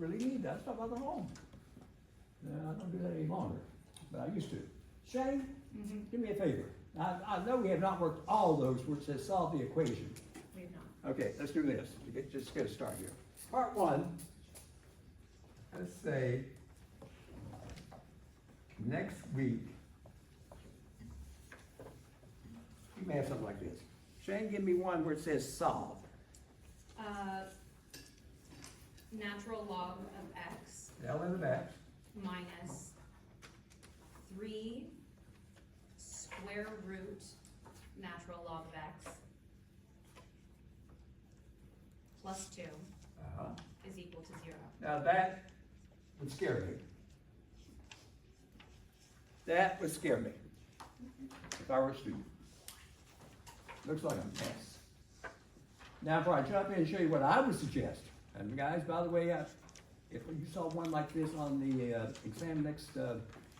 really need that stuff out of the home. No, I don't do that any longer, but I used to. Shane, do me a favor. I know we have not worked all those where it says solve the equation. We have not. Okay, let's do this, just get a start here. Part one, let's say, next week, you may have something like this. Shane, give me one where it says solve. Natural log of x L in the back. minus 3 square root natural log of x plus 2 is equal to 0. Now that would scare me. That would scare me if I were a student. Looks like a mess. Now before I jump in and show you what I would suggest, and guys, by the way, if you saw one like this on the exam next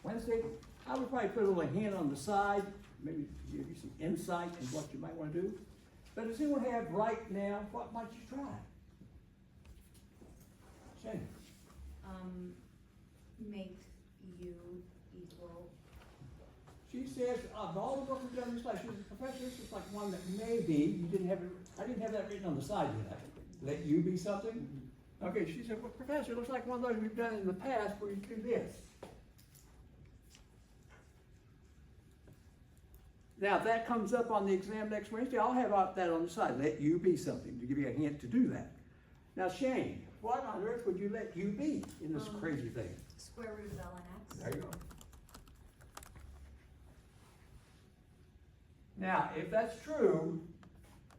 Wednesday, I would probably put a little hint on the side, maybe give you some insight in what you might want to do. But does anyone have right now, what might you try? Shane? Make u equal. She says, of all the work we've done this class, she says, Professor, this is like one that maybe you didn't have it, I didn't have that written on the side yet. Let you be something? Okay, she said, well, Professor, it looks like one of those we've done in the past where you do this. Now, if that comes up on the exam next Wednesday, I'll have that on the side. Let you be something to give you a hint to do that. Now, Shane, what on earth would you let you be in this crazy thing? Square root of ln x. There you go. Now, if that's true,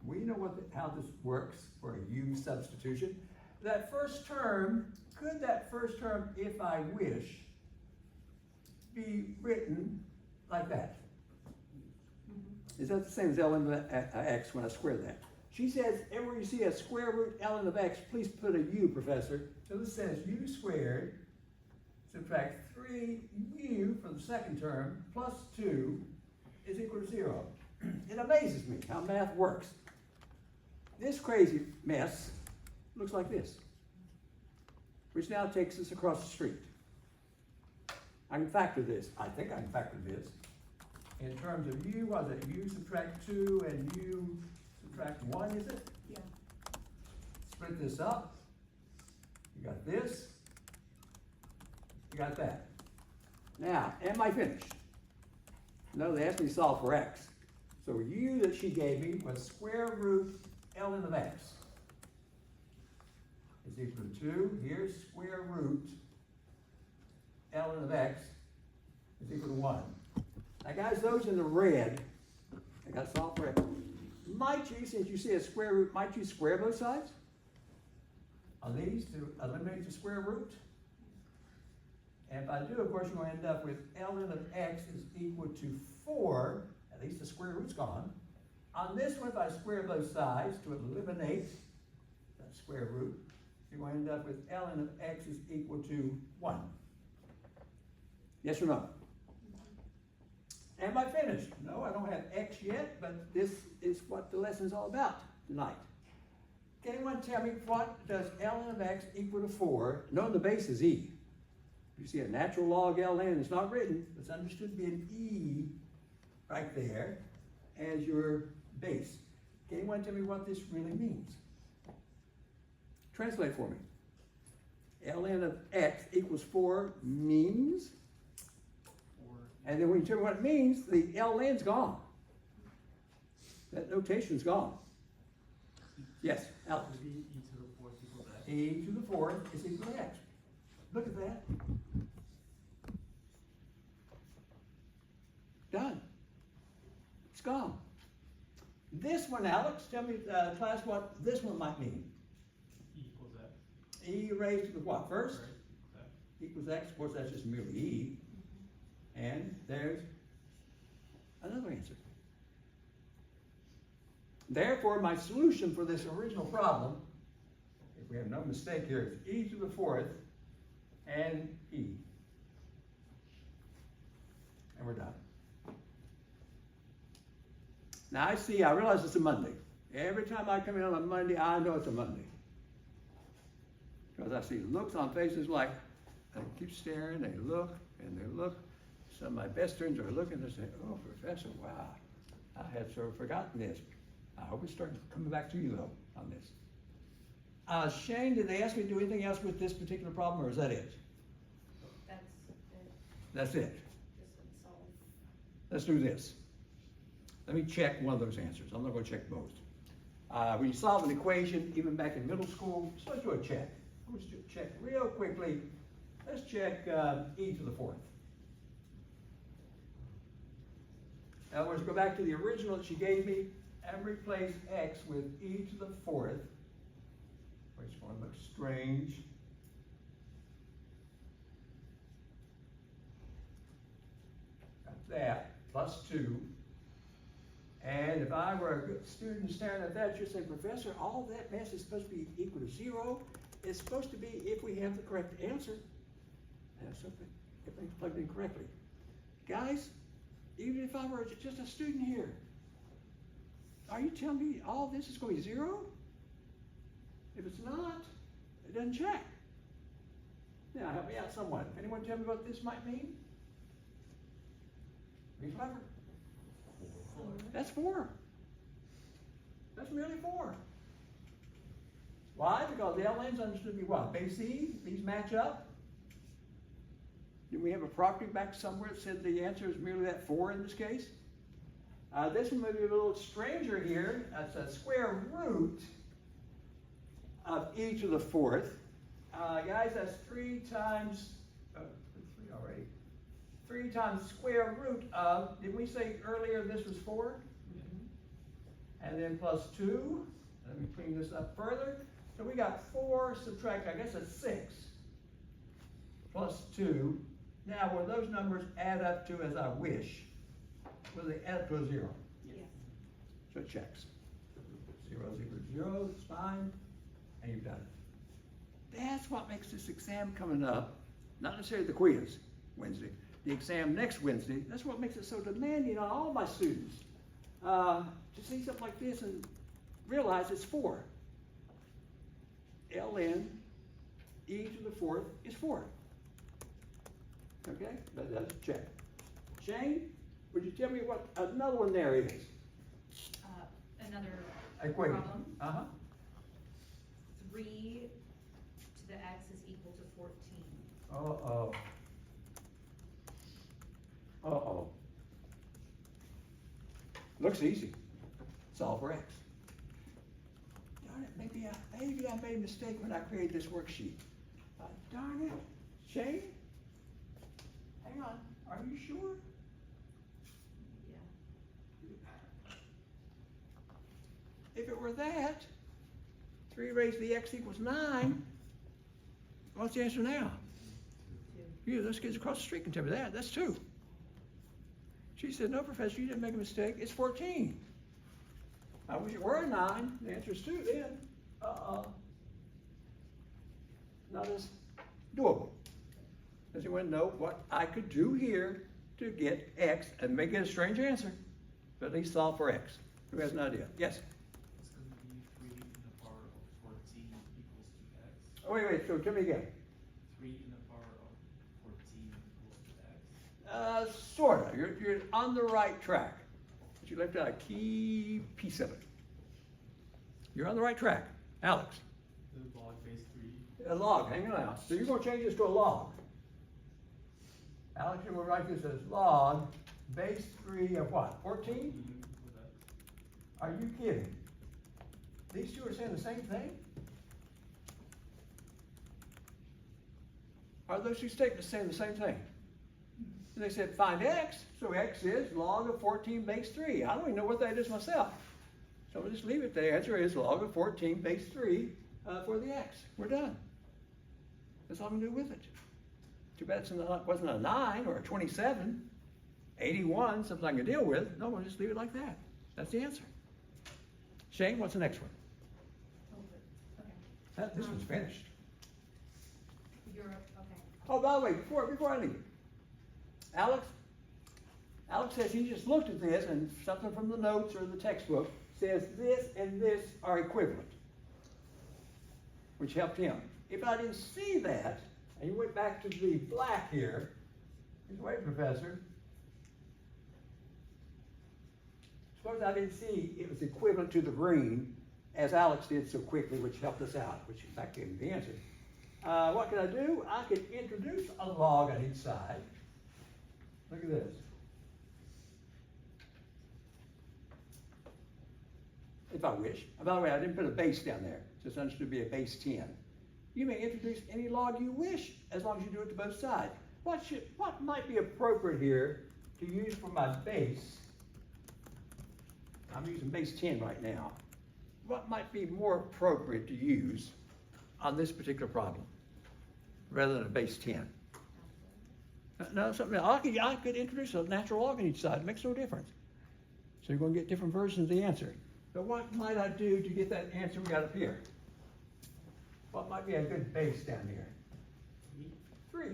we know how this works for a u substitution. That first term, could that first term, if I wish, be written like that? Is that the same as ln of x when I square that? She says, everywhere you see a square root ln of x, please put a u, Professor. So this says u squared, subtract 3u from the second term, plus 2 is equal to 0. It amazes me how math works. This crazy mess looks like this, which now takes us across the street. I can factor this. I think I can factor this. In terms of u, what is it? U subtract 2 and u subtract 1, is it? Yeah. Split this up. You got this. You got that. Now, am I finished? No, they asked me to solve for x. So u that she gave me was square root ln of x is equal to 2. Here's square root ln of x is equal to 1. Now guys, those in the red, I got to solve for x. Might you, since you see a square root, might you square both sides on these to eliminate the square root? And if I do, of course, you're going to end up with ln of x is equal to 4. At least the square root's gone. On this one, if I square both sides to eliminate that square root, you're going to end up with ln of x is equal to 1. Yes or no? Am I finished? No, I don't have x yet, but this is what the lesson's all about tonight. Can anyone tell me what does ln of x equal to 4? No, the base is e. You see a natural log ln, it's not written, it's understood to be an e right there as your base. Can anyone tell me what this really means? Translate for me. ln of x equals 4 means, and then when you tell me what it means, the ln's gone. That notation's gone. Yes, Alex. E to the 4th equals x. E to the 4th is equal to x. Look at that. Done. It's gone. This one, Alex, tell me, class, what this one might mean. E equals x. E raised to the what first? Right. Equals x. Of course, that's just merely e. And there's another answer. Therefore, my solution for this original problem, if we have no mistake here, is e to the 4th and e. And we're done. Now I realize it's a Monday. Every time I come in on a Monday, I know it's a Monday. Because I see looks on faces like, they keep staring, they look, and they look. Some of my best students are looking and saying, oh, Professor, wow, I had sort of forgotten this. I hope it's starting coming back to you, though, on this. Shane, did they ask me to do anything else with this particular problem, or is that it? That's it, That's it. just solve. Let's do this. Let me check one of those answers. I'm not going to check both. When you solve an equation, even back in middle school, so let's do a check. Let's do a check real quickly. Let's check e to the fourth. Now, let's go back to the original that she gave me and replace x with e to the fourth, which one looks strange. Got that, plus 2. And if I were a good student staring at that, you'd say, Professor, all that mess is supposed to be equal to 0. It's supposed to be if we have the correct answer. And something, everything's plugged in correctly. Guys, even if I were just a student here, are you telling me all this is going to be 0? If it's not, it doesn't check. Now, help me out somewhat. Anyone tell me what this might mean? Be clever. That's 4. That's merely 4. Why? Because the LN's understood to be what? Base E? These match up? Do we have a property back somewhere that said the answer is merely that 4 in this case? This one may be a little stranger here. That's a square root of e to the fourth. Guys, that's 3 times, 3 already. 3 times square root of, did we say earlier this was 4? Mm-hmm. And then plus 2. Let me clean this up further. So we got 4 subtract, I guess it's 6. Plus 2. Now, will those numbers add up to as I wish? Will they add up to a 0? Yes. So it checks. 0 is equal to 0, it's fine, and you've done it. That's what makes this exam coming up, not necessarily the quiz Wednesday, the exam next Wednesday, that's what makes it so demanding on all my students to see something like this and realize it's 4. ln e to the fourth is 4. Okay, but that's a check. Shane, would you tell me what another one there is? Another Equation. problem. 3 to the x is equal to 14. Uh-oh. Uh-oh. Looks easy. Solve for x. Darn it, maybe I made a mistake when I created this worksheet. Darn it. Shane? Hang on. Are you sure? Yeah. If it were that, 3 raised to the x equals 9. What's the answer now? 2. You, those kids across the street can tell me that. That's 2. She said, no, Professor, you didn't make a mistake. It's 14. I wish it were a 9. The answer is 2 then. Not as doable. Does anyone know what I could do here to get x and make it a strange answer? But at least solve for x. Who has an idea? Yes? It's going to be 3 in the power of 14 equals to x. Oh, wait, so tell me again. 3 in the power of 14 equals to x. Sort of. You're on the right track. But you left out a key piece of it. You're on the right track. Alex. The log base 3. A log, hang on now. So you're going to change this to a log. Alex, you're going to write this as log base 3 of what? 14? Are you kidding? These two are saying the same thing? Are those two statements saying the same thing? And they said find x, so x is log of 14 base 3. I don't even know what that is myself. So we'll just leave it. The answer is log of 14 base 3 for the x. We're done. That's all I'm going to do with it. Too bad it wasn't a 9 or a 27, 81, something I can deal with. No, we'll just leave it like that. That's the answer. Shane, what's the next one? Okay. This one's finished. Okay. Oh, by the way, before I leave, Alex says he just looked at this and something from the notes or the textbook says this and this are equivalent, which helped him. if I didn't see that, and you went back to the black here, wait, Professor. Suppose I didn't see it was equivalent to the green, as Alex did so quickly, which helped us out, which in fact gave me the answer. What could I do? I could introduce a log on each side. Look at this. If I wish. And by the way, I didn't put a base down there. Just understood to be a base 10. You may introduce any log you wish, as long as you do it to both sides. What might be appropriate here to use for my base? I'm using base 10 right now. What might be more appropriate to use on this particular problem, rather than a base 10? No, something else. I could introduce a natural log on each side. It makes no difference. So you're going to get different versions of the answer. But what might I do to get that answer we got up here? What might be a good base down here? 3.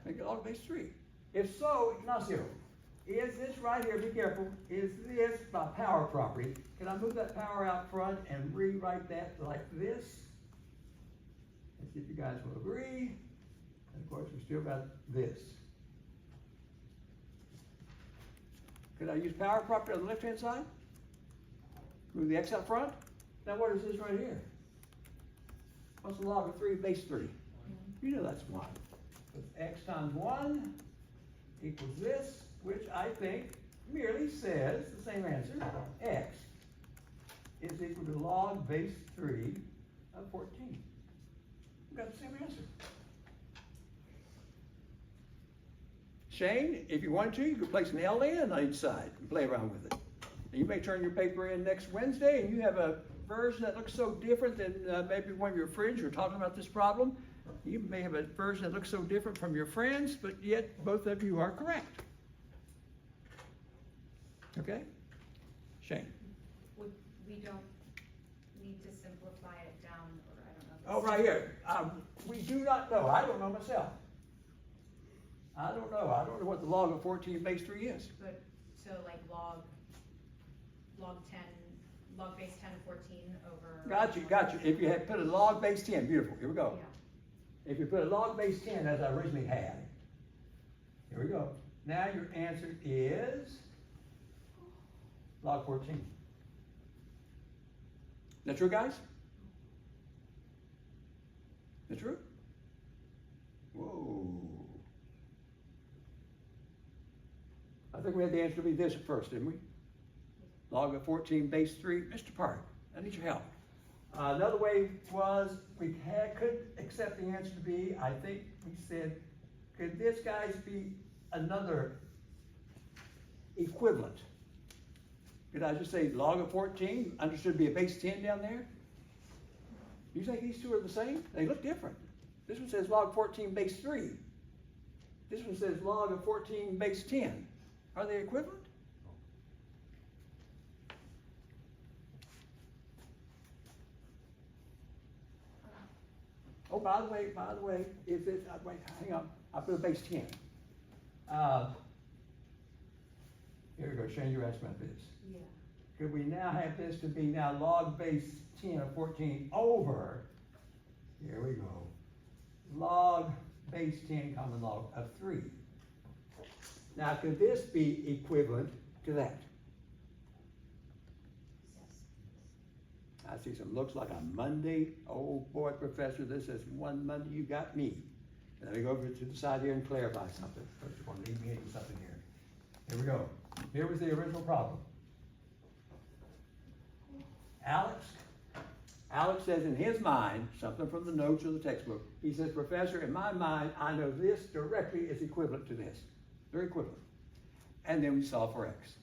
Make it log base 3. If so, Ignacio, is this right here, be careful, is this my power property? Can I move that power out front and rewrite that like this? Let's see if you guys will agree. And of course, we still got this. Could I use power property on the left-hand side? Move the x out front? Now what is this right here? What's the log of 3 base 3? You know that's 1. So x times 1 equals this, which I think merely says the same answer. X is equal to log base 3 of 14. We've got the same answer. Shane, if you wanted to, you could place an LN on each side and play around with it. And you may turn your paper in next Wednesday and you have a version that looks so different than maybe one of your friends who are talking about this problem. You may have a version that looks so different from your friends, but yet both of you are correct. Okay? Shane? We don't need to simplify it down, or I don't know. Oh, right here. We do not know. I don't know myself. I don't know. I don't know what the log of 14 base 3 is. But, so like log 10, log base 10 of 14 over. Got you. If you had put a log base 10, beautiful. Here we go. Yeah. If you put a log base 10 as I originally had, here we go. Now your answer is log 14. Is that true, guys? Is that true? Whoa. I think we had the answer to be this at first, didn't we? Log of 14 base 3. Mr. Park, I need your help. Another way was we could accept the answer to be, I think we said, could this, guys, be another equivalent? Could I just say log of 14, understood to be a base 10 down there? You think these two are the same? They look different. This one says log 14 base 3. This one says log of 14 base 10. Are they equivalent? Oh, by the way, is it, wait, hang on, I put a base 10. Here we go, Shane, you asked about this. Yeah. Could we now have this to be now log base 10 of 14 over, here we go, log base 10 common log of 3. Now, could this be equivalent to that? I see some looks like a Monday. Oh boy, Professor, this is one Monday you got me. Let me go over to the side here and clarify something. First, you're going to lead me into something here. Here we go. Here was the original problem. Alex says in his mind, something from the notes of the textbook, he says, Professor, in my mind, I know this directly is equivalent to this. They're equivalent. And then we solve for x.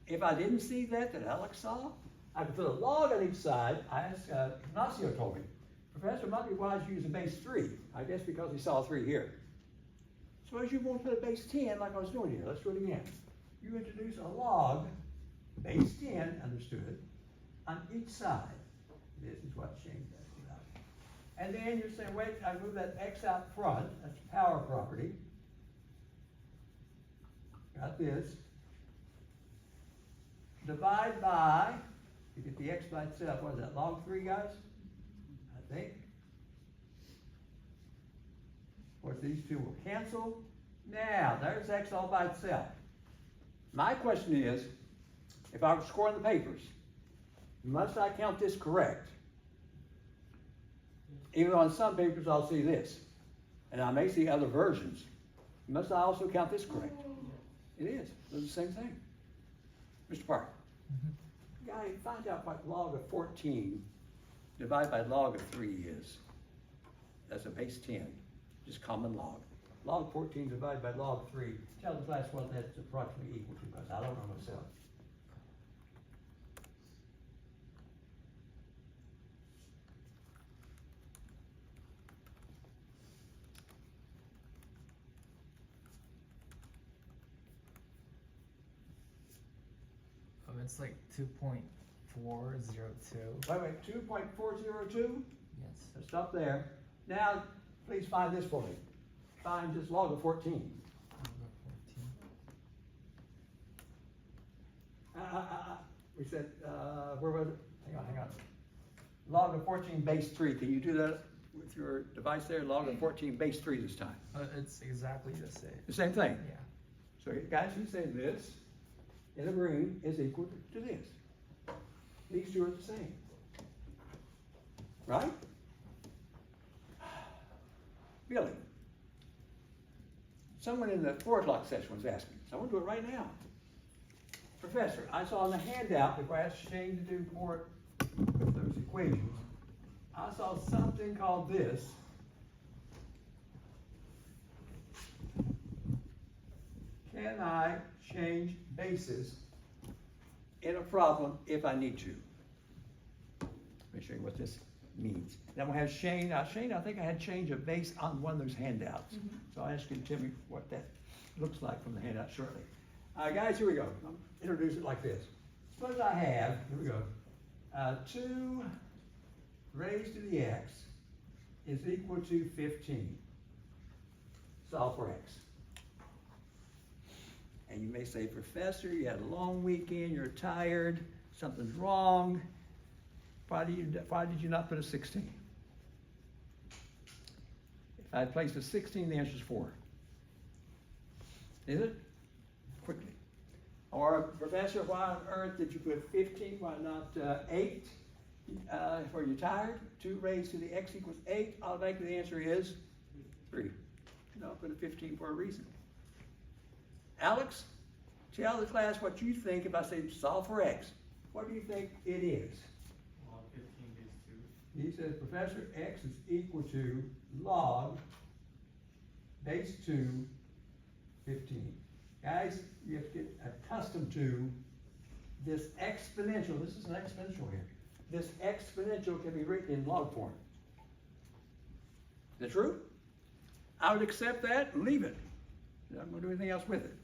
If I didn't see that Alex saw, I could put a log on each side. I asked, Ignacio told me, Professor, it might be wise to use a base 3. I guess because he saw 3 here. Suppose you want to put a base 10 like I was doing here. Let's do it again. You introduce a log, base 10, understood, on each side. This is what Shane does about. And then you're saying, wait, I move that x out front. That's power property. Got this. divide by, you get the x by itself, what is that, log 3, guys? I think. Of course, these two will cancel. Now, there's x all by itself. My question is, if I were scoring the papers, must I count this correct? Even though on some papers I'll see this, and I may see other versions. Must I also count this correct? It is. It's the same thing. Mr. Parker. Guy, find out what log of 14 divided by log of 3 is. That's a base 10, just common log. Log 14 divided by log 3. Tell the class what that's approximately equal to, because I don't know myself. It's like 2.402. Wait, 2.402? Yes. So stop there. Now, please find this for me. Find just log of 14. Log of 14. We said, where was it? Hang on. Log of 14 base 3. Can you do that with your device there? Log of 14 base 3 this time. It's exactly the same. The same thing. Yeah. So guys, you say this in the green is equal to this. These two are the same. Right? Billy. Someone in the 4 o'clock session was asking. Someone do it right now. Professor, I saw in the handout, before I asked Shane to do for those equations, I saw something called this. Can I change bases in a problem if I need to? Let me show you what this means. Then we'll have Shane. Shane, I think I had change a base on one of those handouts. So I'll ask you to tell me what that looks like from the handout shortly. Guys, here we go. I'll introduce it like this. Suppose I have, here we go, 2 raised to the x is equal to 15. Solve for x. And you may say, Professor, you had a long weekend, you're tired, something's wrong. Why did you not put a 16? If I had placed a 16, the answer is 4. Is it? Quickly. Or, Professor, why on earth did you put 15? Why not 8? Were you tired? 2 raised to the x equals 8. Automatically the answer is 3. No, put a 15 for a reason. Alex, tell the class what you think if I say solve for x. What do you think it is? Log 15 base 2. He says, Professor, x is equal to log base 2, 15. Guys, you have to get accustomed to this exponential. This is an exponential here. This exponential can be written in log form. Is that true? I would accept that and leave it. I'm not going to do anything else with it.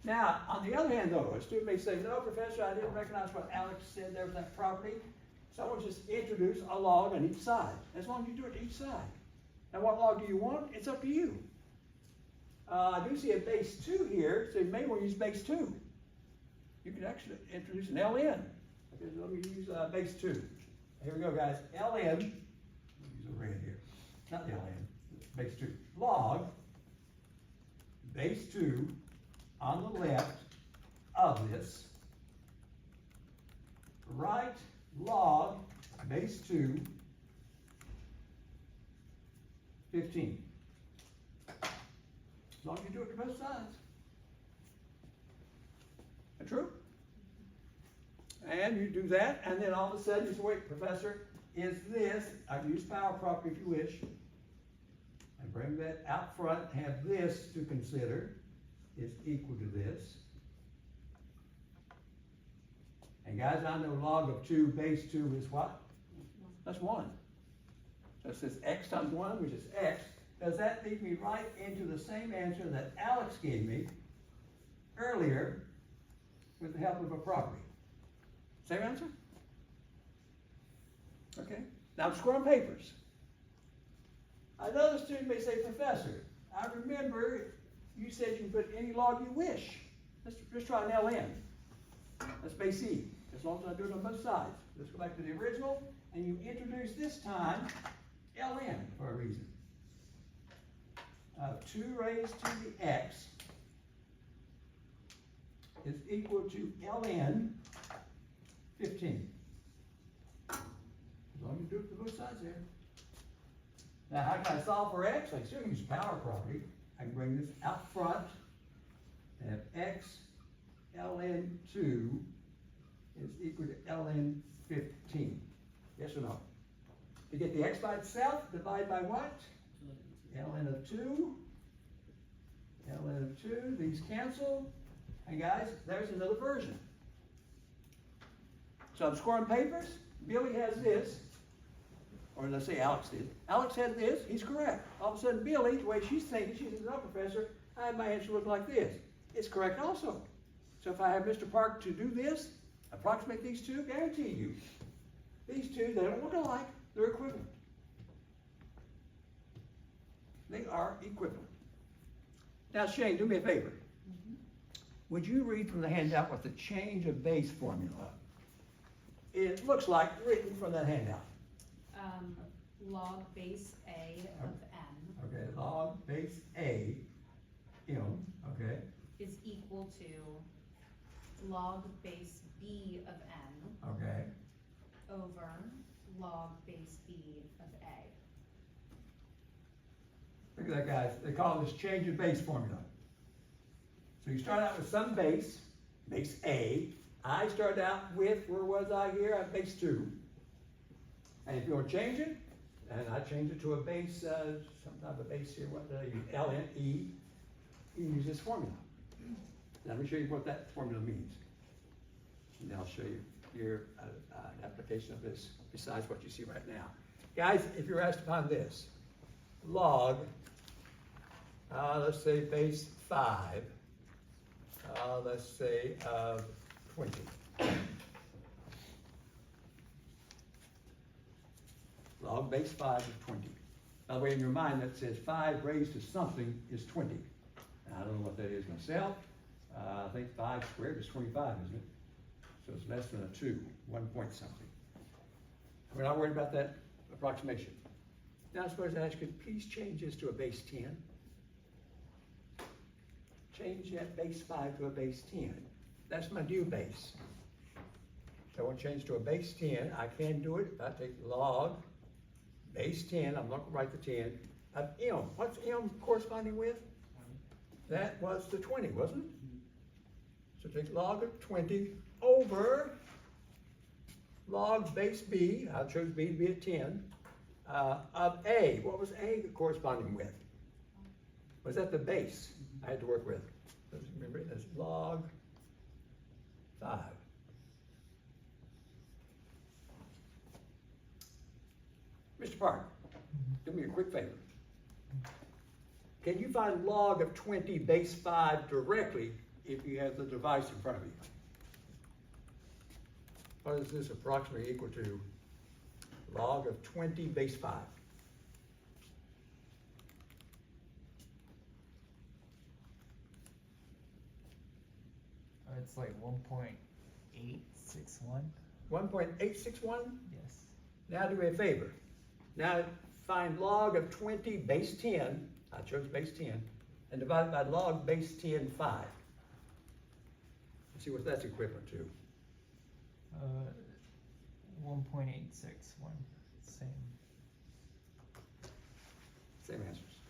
Now, on the other hand, though, a student may say, no, Professor, I didn't recognize what Alex said there was that property. Someone just introduce a log on each side. As long as you do it to each side. Now, what log do you want? It's up to you. I do see a base 2 here, so you may want to use base 2. You can actually introduce an ln. Okay, so let me use base 2. Here we go, guys. ln, let me use a red here. Not the ln, base 2. Log base 2 on the left of this, right log base 2, 15. As long as you do it to both sides. That true? And you do that, and then all of a sudden you say, wait, Professor, is this, I use power property if you wish, and bring that out front, have this to consider, is equal to this. And guys, I know log of 2 base 2 is what? That's 1. So it says x times 1, which is x. Does that lead me right into the same answer that Alex gave me earlier with the help of a property? Same answer? Okay. Now I'm scoring papers. Another student may say, Professor, I remember you said you can put any log you wish. Let's try an ln. That's base e. as long as I do it on both sides. Let's go back to the original, and you introduce this time ln for a reason. 2 raised to the x is equal to ln 15. As long as you do it for both sides there. Now, how can I solve for x? I still use power property. I can bring this out front and have x ln 2 is equal to ln 15. Yes or no? To get the x by itself, divide by what? Ln of 2. Ln of 2, these cancel. And guys, there's another version. So I'm scoring papers. Billy has this. Or let's say Alex did. Alex had this, he's correct. All of a sudden Billy, the way she's thinking, she says, no, Professor, I have my answer look like this. It's correct also. So if I have Mr. Park to do this, approximate these two, guarantee you, these two, they don't look alike, they're equivalent. They are equivalent. Now Shane, do me a favor. Would you read from the handout what the change of base formula? It looks like written from that handout. Log base A of n. Okay, log base A, m, okay, Is equal to log base B of n okay. over log base B of A. Look at that, guys. They call this change of base formula. So you start out with some base, base A. I started out with, where was I here? At base 2. And if you want to change it, and I change it to a base, some type of base here, what did I use? ln E. You use this formula. Now, let me show you what that formula means. And then I'll show you your application of this besides what you see right now. Guys, if you're asked upon this, log, let's say base 5, let's say of 20. Log base 5 of 20. By the way, in your mind, that says 5 raised to something is 20. Now, I don't know what that is myself. I think 5 squared is 25, isn't it? So it's less than a 2, 1 point something. We're not worried about that approximation. Now, I suppose I ask you, please change this to a base 10. Change that base 5 to a base 10. That's my new base. So I want to change to a base 10. I can do it if I take log base 10, I'm not going to write the 10, of m. What's m corresponding with? That was the 20, wasn't it? So take log of 20 over log base b, I chose b to be at 10, of a. What was a corresponding with? Was that the base I had to work with? Remember it as log 5. Mr. Park, do me a quick favor. Can you find log of 20 base 5 directly if you have the device in front of you? What is this approximately equal to? Log of 20 base 5. It's like 1.861. 1.861? Yes. Now do me a favor. Now find log of 20 base 10, I chose base 10, and divide it by log base 10, 5. Let's see what that's equivalent to. 1.861. Same. Same answers.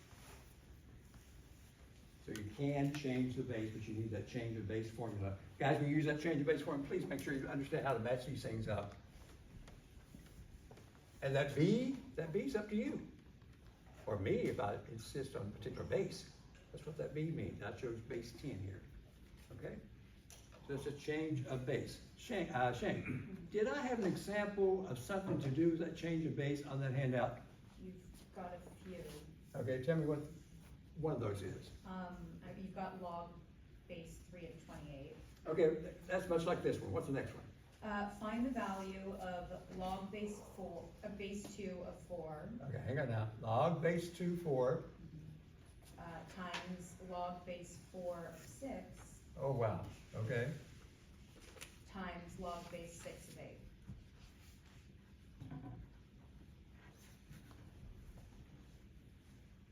So you can change the base, but you need that change of base formula. Guys, when you use that change of base formula, please make sure you understand how to match these things up. And that B's up to you. Or me, if I insist on a particular base. That's what that B means. I chose base 10 here. Okay? So it's a change of base. Shane, did I have an example of something to do with that change of base on that handout? You've got a few. Okay, tell me what one of those is. You've got log base 3 of 28. Okay, that's much like this one. What's the next one? Find the value of log base 2 of 4. Okay, hang on now. Log base 2, 4. Times log base 4 of 6. Oh, wow. Okay. times log base 6 of 8.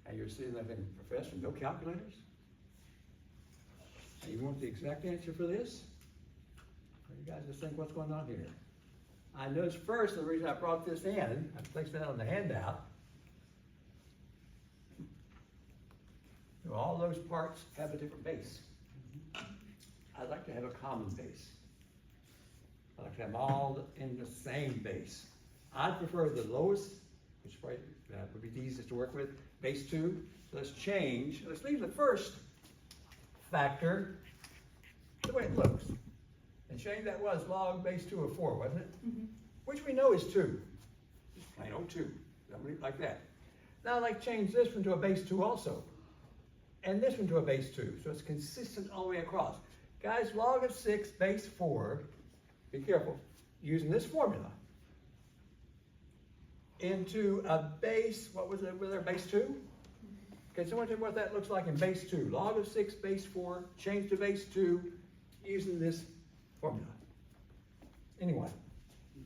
And you're sitting there thinking, Professor, no calculators? And you want the exact answer for this? Or you guys just think, what's going on here? I noticed first, the reason I brought this in, I placed that on the handout. All those parts have a different base. I'd like to have a common base. I'd like to have them all in the same base. I'd prefer the lowest, which probably would be the easiest to work with, base 2. Let's change, let's leave the first factor the way it looks. And change that was log base 2 of 4, wasn't it? Mm-hmm. Which we know is 2. Just plain old 2, somebody like that. Now I'd like to change this one to a base 2 also. And this one to a base 2, so it's consistent all the way across. Guys, log of 6 base 4, be careful, using this formula, into a base, what was it, was there base 2? Okay, someone tell me what that looks like in base 2. Log of 6 base 4, change to base 2, using this formula. Anyone?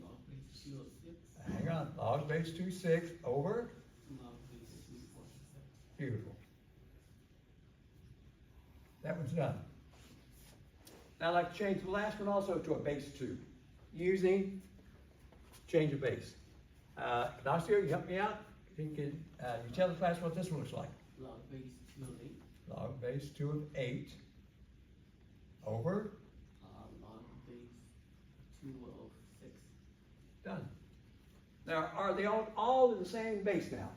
Log base 2 of 6. Hang on, log base 2, 6, over. Log base 2 4 6. Beautiful. That one's done. Now I'd like to change the last one also to a base 2, using change of base. Ignacio, you help me out? You tell the class what this one looks like. Log base 2 of 8. Log base 2 of 8 over. Log base 2 of 6. Done. Now, are they all in the same base now?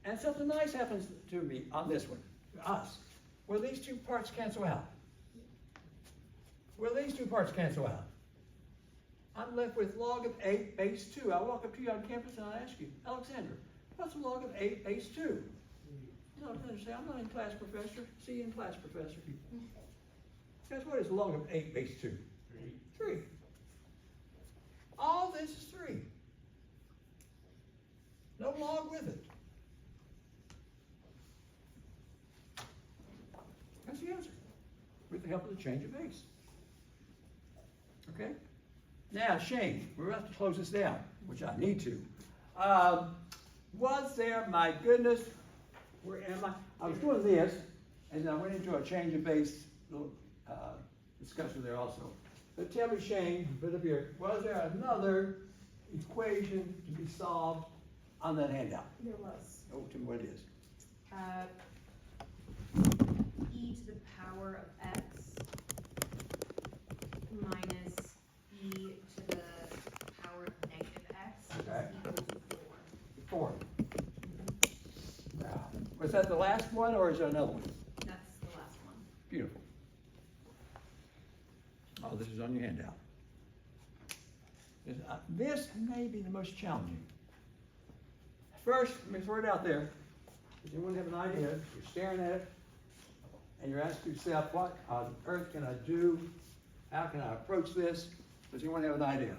And something nice happens to me on this one, to us. Will these two parts cancel out? Will these two parts cancel out? I'm left with log of 8 base 2. I'll walk up to you on campus and I'll ask you, Alexander, what's the log of 8 base 2? You know, say, I'm not in class, Professor. See you in class, Professor. Guys, what is log of 8 base 2? 3. All this is 3. No log with it. That's the answer, with the help of the change of base. Okay? Now, Shane, we're about to close this down, which I need to. Was there, my goodness, where am I? I was doing this, and then I went into a change of base little discussion there also. But tell me, Shane, put up here, was there another equation to be solved on that handout? There was. Oh, tell me what it is. E to the power of x minus e to the power of negative x Okay. is equal to 4. 4. Now, was that the last one, or is there another one? That's the last one. Beautiful. Oh, this is on your handout. This may be the most challenging. First, let me throw it out there. Does anyone have an idea? You're staring at it, and you're asking yourself, what on earth can I do? How can I approach this? Does anyone have an idea?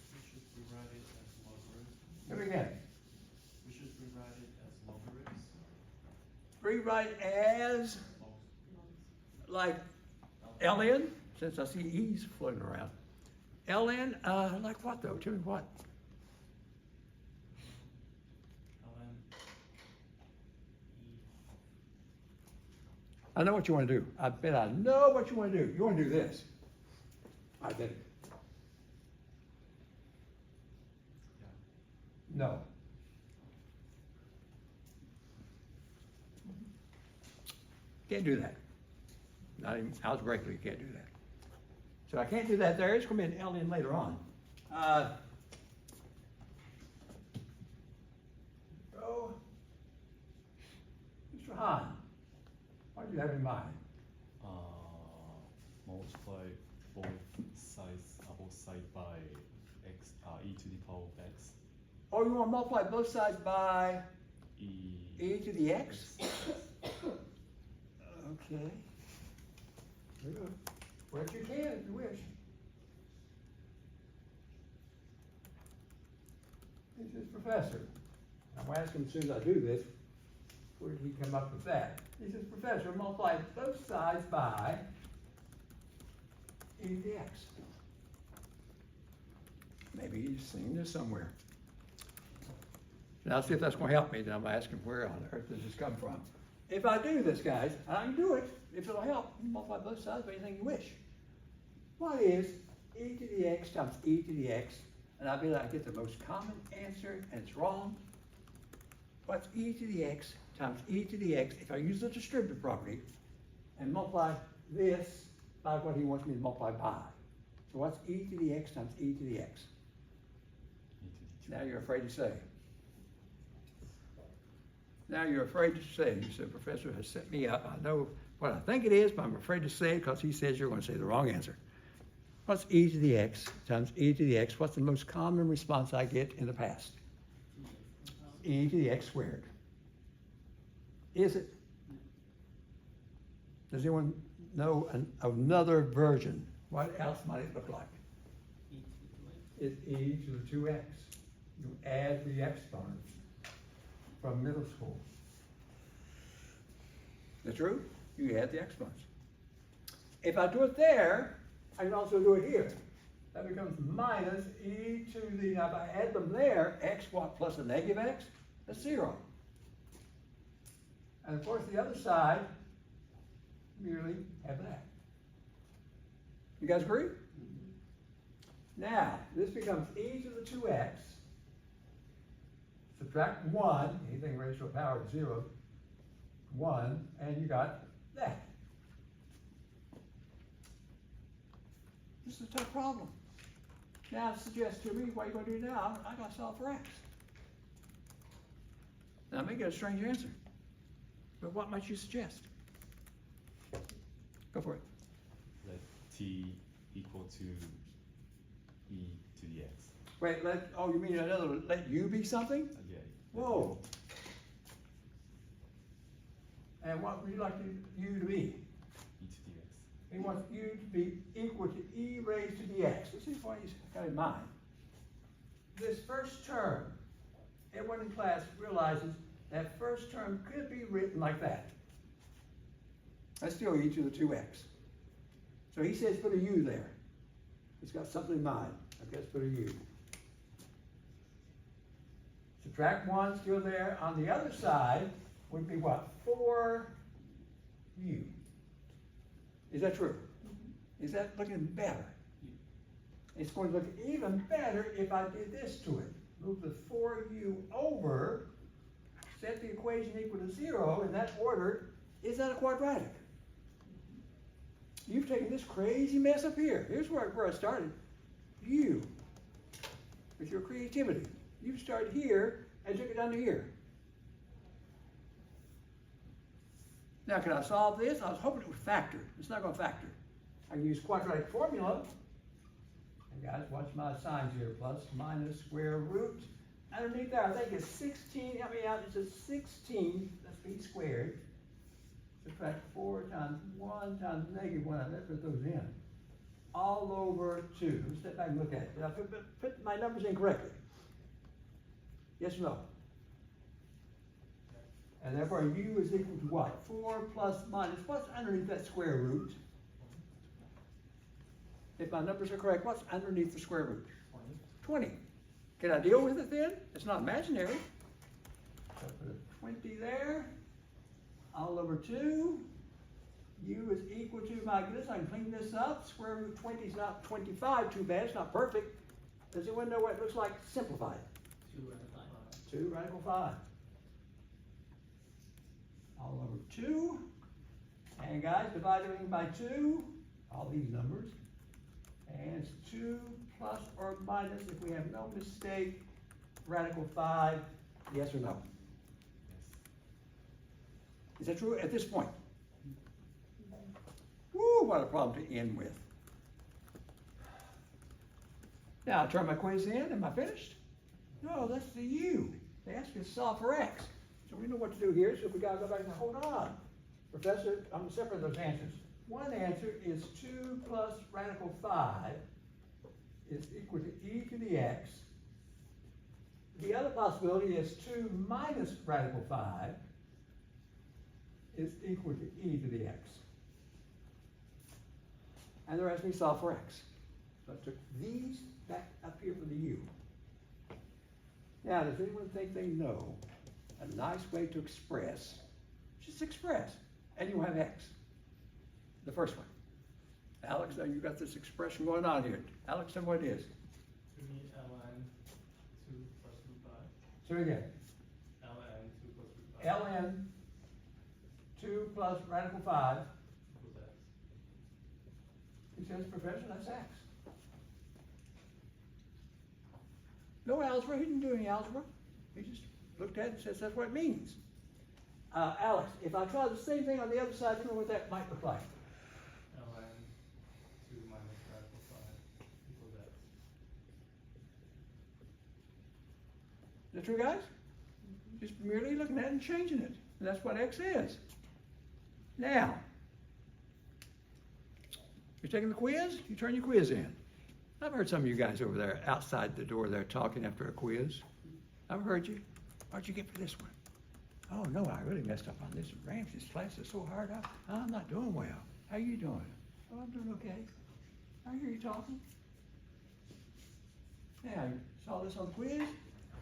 We should rewrite it as logarithms. Here we go. We should rewrite it as logarithms. Rewrite as, like, ln, since I see e's floating around. ln, like what though? Tell me what? ln I know what you want to do. I bet I know what you want to do. You want to do this. I get it. No. Can't do that. Not even algebraically, you can't do that. So I can't do that there. It's going to be an ln later on. Go. Mr. Hahn, what do you have in mind? Multiply both sides by x, e to the power of x. Oh, you want to multiply both sides by e to the x? Okay. What you can if you wish. This is Professor. I'm asking as soon as I do this, Where did he come up with that? He says, Professor, multiply both sides by e to the x. Maybe he's seen this somewhere. Now, see if that's going to help me. Then I'm asking where on earth does this come from? If I do this, guys, and I can do it, if it'll help, multiply both sides by anything you wish. What is e to the x times e to the x? And I'll be able to get the most common answer, and it's wrong. What's e to the x times e to the x if I use the distributive property and multiply this by what he wants me to multiply by? So what's e to the x times e to the x? Now you're afraid to say. Now you're afraid to say. You said, Professor has set me up. I know what I think it is, but I'm afraid to say it because he says you're going to say the wrong answer. What's e to the x times e to the x? What's the most common response I get in the past? E to the x squared. Is it? Does anyone know another version? What else might it look like? It's e to the 2x. You add the exponents from middle school. Is that true? You add the exponents. If I do it there, I can also do it here. That becomes minus e to the, now if I add them there, x what plus a negative x? That's 0. And of course the other side, merely have that. You guys agree? Now, this becomes e to the 2x, subtract 1, anything raised to a power of 0, 1, and you got that. This is a tough problem. Now suggest to me what you're going to do now. I got to solve for x. Now I may get a strange answer, but what might you suggest? Go for it. Let t equal to e to the x. Wait, oh, you mean another, let u be something? Yeah. Whoa. And what would you like u to be? E to the x. He wants u to be equal to e raised to the x. Let's see what he's got in mind. This first term, everyone in class realizes that first term could be written like that. That's still e to the 2x. So he says put a u there. He's got something in mind. I guess put a u. Subtract 1, still there. On the other side would be what? 4u. Is that true? Is that looking better? It's going to look even better if I did this to it. Move the 4u over, set the equation equal to 0 in that order. Is that a quadratic? You've taken this crazy mess up here. Here's where I started. You, with your creativity, you started here and took it down to here. Now, can I solve this? I was hoping it would factor. It's not going to factor. I can use quadratic formula. And guys, watch my signs here. Plus, minus, square root. Underneath there, I think it's 16. Help me out. It's a 16. That's b squared. Subtract 4 times 1 times negative 1. I never put those in. All over 2. Let's step back and look at it. Did I put my numbers in correctly? Yes or no? And therefore u is equal to what? 4 plus minus. What's underneath that square root? If my numbers are correct, what's underneath the square root? 20. Can I deal with it then? It's not imaginary. So put a 20 there. All over 2. U is equal to, my goodness, I can clean this up. Square root 20 is not 25, too bad, it's not perfect. Does anyone know what it looks like simplified? 2 radical 5. All over 2. And guys, divide everything by 2. All these numbers. And it's 2 plus or minus, if we have no mistake, radical 5. Yes or no? Yes. Is that true at this point? Woo, what a problem to end with. Now I turn my quiz in. Am I finished? No, that's the u. They asked me to solve for x. So we know what to do here. So if we gotta go back and hold on. Professor, I'm going to separate those answers. One answer is 2 plus radical 5 is equal to e to the x. The other possibility is 2 minus radical 5 is equal to e to the x. And they're asking me to solve for x. So I took these back up here for the u. Now, does anyone think they know a nice way to express, just express, and you have x? The first one. Alex, now you got this expression going on here. Alex, tell me what it is. To me, ln 2 plus root 5. So again, ln 2 plus root 5. ln 2 plus radical 5. Equals x. He says, Professor, that's x. No algebra, he didn't do any algebra. He just looked at it and says that's what it means. Alex, if I try the same thing on the other side, tell me what that might look like. ln 2 minus radical 5 equals x. Is that true, guys? Just merely looking at it and changing it. And that's what x is. Now, you're taking the quiz, you turn your quiz in. I've heard some of you guys over there outside the door there talking after a quiz. I've heard you. What'd you get for this one? Oh, no, I really messed up on this. Ramsey's class is so hard. I'm not doing well. How you doing? Oh, I'm doing okay. I hear you talking. Now, you saw this on the quiz.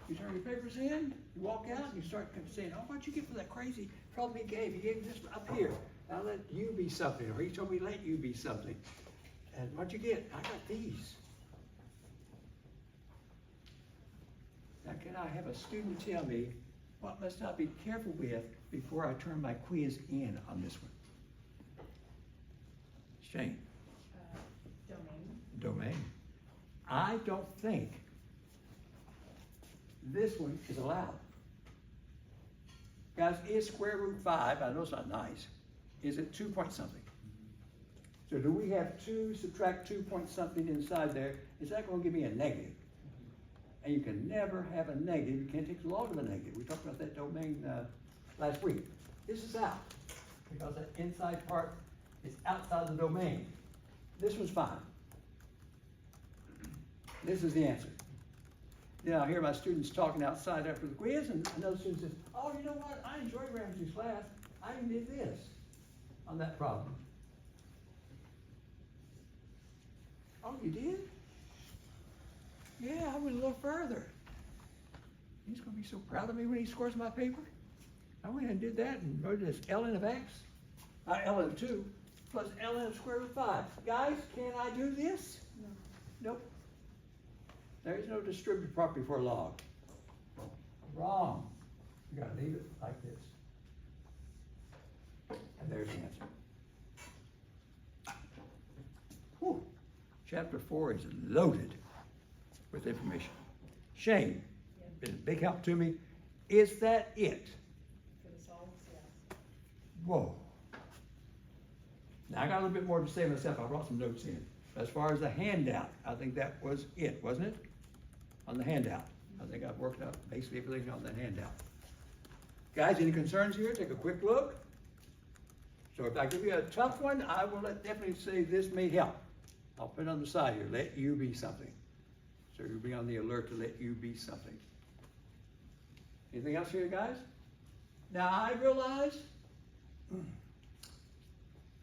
You turn your papers in. You walk out and you start saying, oh, what'd you get for that crazy problem he gave? He gave this up here. Now let you be something. Or he told me let you be something. And what'd you get? I got these. Now, can I have a student tell me what must I be careful with before I turn my quiz in on this one? Shane. Domain. Domain. I don't think this one is allowed. Guys, is square root 5, I know it's not nice, is it 2 point something? So do we have 2 subtract 2 point something inside there? Is that going to give me a negative? And you can never have a negative. You can't take the log of a negative. We talked about that domain last week. This is out because that inside part is outside the domain. This one's fine. This is the answer. Then I hear my students talking outside after the quiz, and another student says, oh, you know what? I enjoyed Ramsey's class. I even did this on that problem. Oh, you did? Yeah, I went a little further. He's going to be so proud of me when he scores my paper. I went and did that and wrote this ln of x, ln of 2, plus ln of square root 5. Guys, can I do this? No. Nope. There is no distributive property for a log. Wrong. You got to leave it like this. And there's the answer. Whew. Chapter 4 is loaded with information. Shane, been a big help to me. Is that it? For the solves, yes. Whoa. Now I got a little bit more to say myself. I brought some notes in. As far as the handout, I think that was it, wasn't it? On the handout. I think I've worked out basically everything on that handout. Guys, any concerns here? Take a quick look. So if I give you a tough one, I will definitely say this may help. I'll put it on the side here, let you be something. So you'll be on the alert to let you be something. Anything else here, guys? Now I realize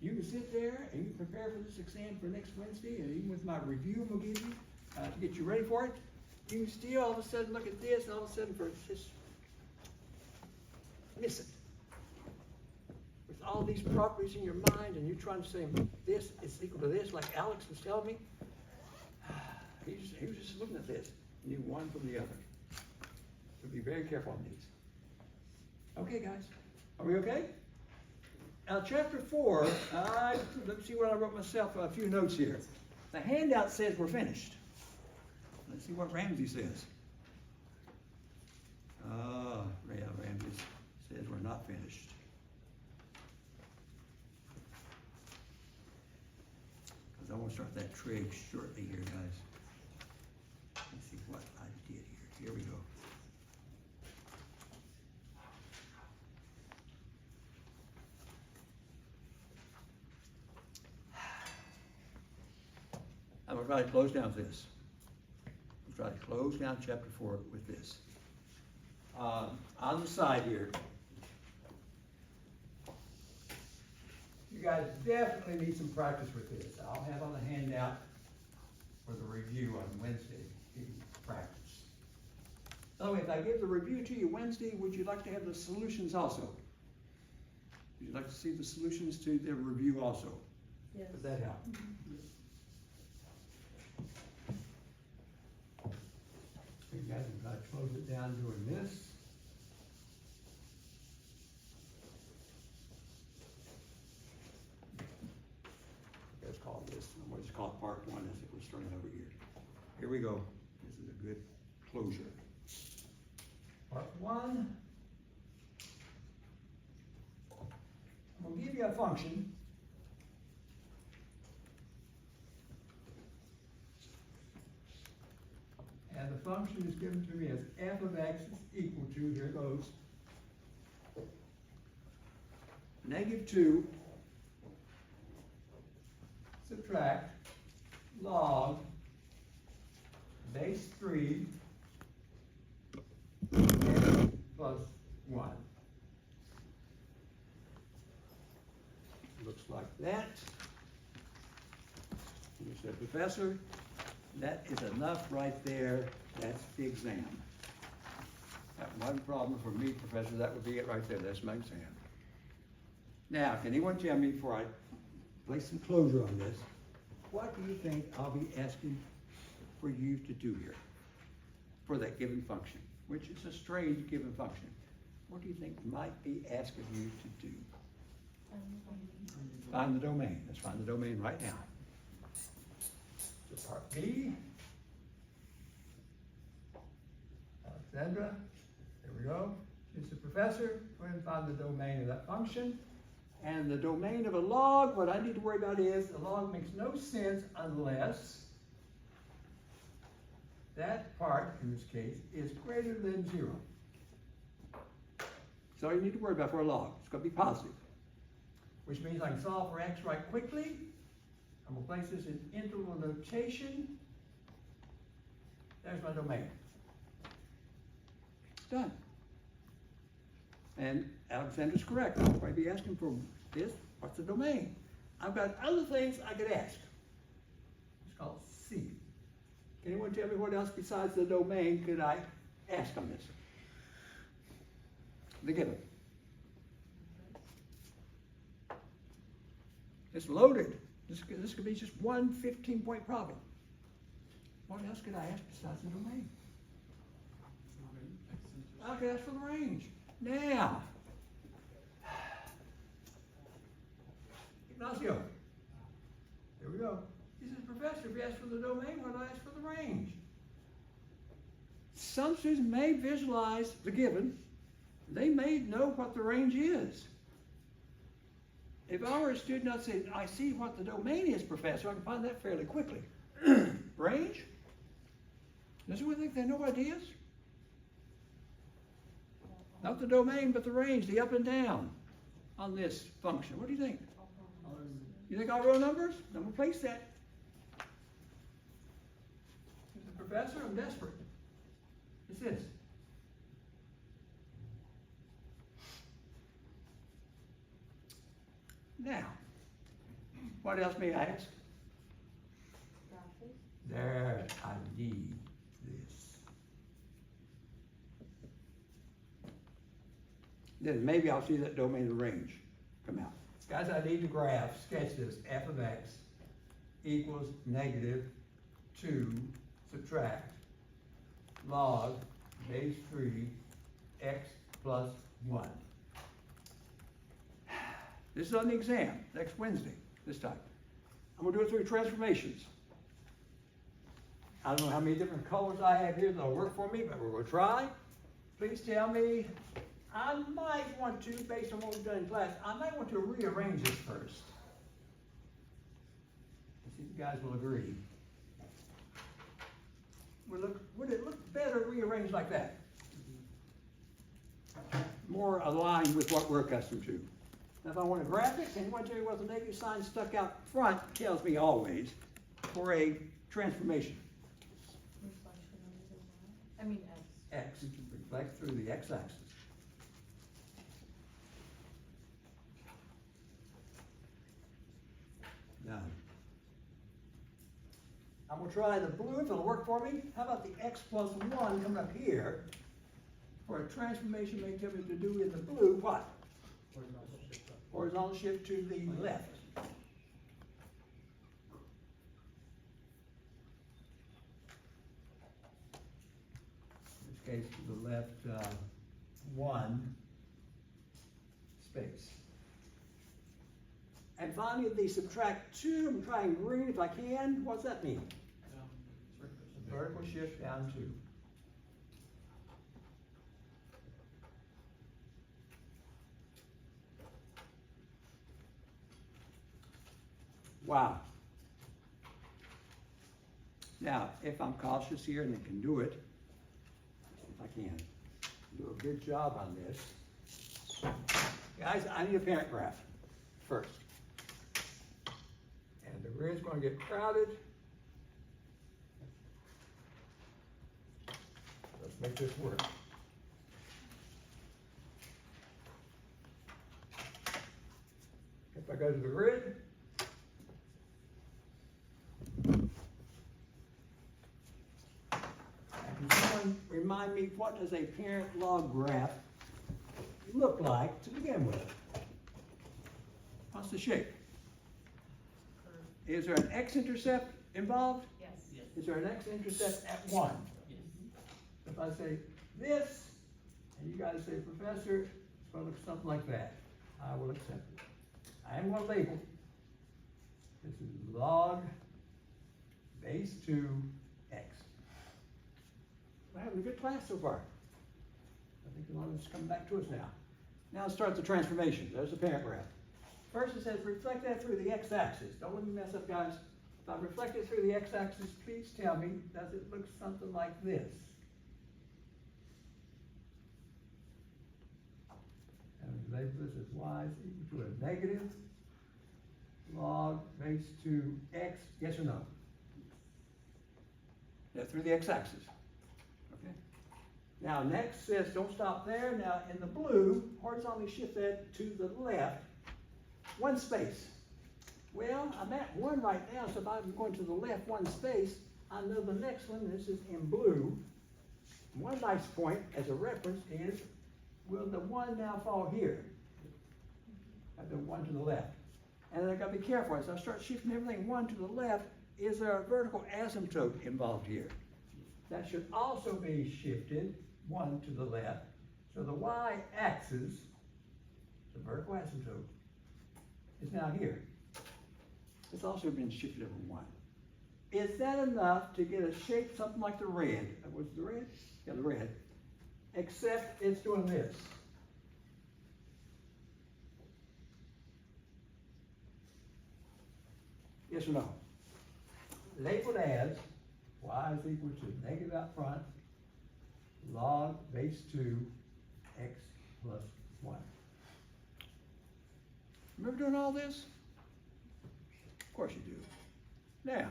you can sit there and you can prepare for this exam for next Wednesday, and even with my review we'll give you to get you ready for it, you can still all of a sudden look at this and all of a sudden just miss it. With all these properties in your mind and you're trying to say this is equal to this, like Alex was telling me, he was just looking at this, and knew one from the other. So be very careful on these. Okay, guys, are we okay? Now, chapter 4, let's see what I wrote myself, a few notes here. The handout says we're finished. Let's see what Ramsey says. Ramsey says we're not finished. Because I want to start that trig shortly here, guys. Let's see what I did here. Here we go. I'm going to try to close down this. I'll try to close down chapter 4 with this. On the side here, You guys definitely need some practice with this. I'll have on the handout for the review on Wednesday, give you practice. So if I give the review to you Wednesday, would you like to have the solutions also? Would you like to see the solutions to the review also? Yes. Does that help? You guys have got to close it down doing this. Let's call this, I'm gonna just call it part one as it was starting over here. Here we go. This is a good closure. Part one. I'm gonna give you a function. And the function is given to me as f of x is equal to, here it goes, -2 subtract log base 3 x plus 1. Looks like that. You said, Professor, that is enough right there. That's the exam. That one problem for me, Professor, that would be it right there. That's my exam. Now, can anyone tell me before I place some closure on this, what do you think I'll be asking for you to do here for that given function, which is a strange given function? What do you think might be asking you to do? Find the domain. Let's find the domain right now. So part B. Alexandra, there we go. She's the professor. Go ahead and find the domain of that function. And the domain of a log, what I need to worry about is a log makes no sense unless that part, in this case, is greater than 0. So all you need to worry about for a log. It's going to be positive, which means I can solve for x right quickly. I'm going to place this in interval notation. There's my domain. Done. And Alexander's correct. I'll probably be asking for this. What's the domain? I've got other things I could ask. It's called C. Can anyone tell me what else besides the domain could I ask on this? The given. It's loaded. This could be just one 15-point problem. What else could I ask besides the domain? I could ask for the range. Now, Ignacio, here we go. He says, Professor, if you ask for the domain, why don't I ask for the range? Some students may visualize the given. They may know what the range is. If I were a student, I'd say, I see what the domain is, Professor. I can find that fairly quickly. Range? Does anyone think they know ideas? Not the domain, but the range, the up and down on this function. What do you think? You think all real numbers? I'm going to place that. Mr. Professor, I'm desperate. It's this. Now, what else may I ask? There, I need this. Then maybe I'll see that domain of range come out. Guys, I need to graph, sketch this, f of x equals -2 subtract log base 3 x plus 1. This is on the exam, next Wednesday, this time. I'm gonna do it through transformations. I don't know how many different colors I have here that'll work for me, but we're gonna try. Please tell me, I might want to, based on what we've done in class, I might want to rearrange this first. Let's see if you guys will agree. Would it look better rearranged like that? More aligned with what we're accustomed to. Now, if I want to graph it, can anyone tell me what the negative sign stuck out front tells me always for a transformation? I mean, X. X reflects through the x-axis. I'm gonna try the blue if it'll work for me. How about the x plus 1 coming up here? For a transformation may tell me to do in the blue, what? Horizontal shift to the left. In this case, to the left, 1 space. And finally, the subtract 2, I'm trying green if I can. What's that mean? Vertical shift down 2. Wow. Now, if I'm cautious here and I can do it, if I can do a good job on this. Guys, I need a parent graph first. And the grid's going to get crowded. Let's make this work. If I go to the grid, can someone remind me, what does a parent log graph look like to begin with? What's the shape? Is there an x-intercept involved? Yes. Is there an x-intercept at 1? If I say this, and you guys say, Professor, it's going to look something like that, I will accept it. I am going to label. This is log base 2 x. We're having a good class so far. I think a lot of it's coming back to us now. Now let's start the transformation. There's the parent graph. First it says reflect that through the x-axis. Don't let me mess up, guys. If I reflect it through the x-axis, please tell me, does it look something like this? And we label this as y is equal to a negative log base 2 x. Yes or no? Yeah, through the x-axis. Okay. Now next says don't stop there. Now in the blue, horizontally shift that to the left. 1 space. Well, I'm at 1 right now, so if I'm going to the left 1 space, I know the next one, this is in blue. One nice point as a reference is, will the 1 now fall here? I've done 1 to the left. And then I've got to be careful. As I start shifting everything 1 to the left, is there a vertical asymptote involved here? That should also be shifted 1 to the left. So the y-axis, the vertical asymptote, is now here. It's also been shifted over 1. Is that enough to get a shape something like the red? Was the red? Yeah, the red. Except it's doing this. Yes or no? Labeled as y is equal to negative out front log base 2 x plus 1. Remember doing all this? Of course you do. Now,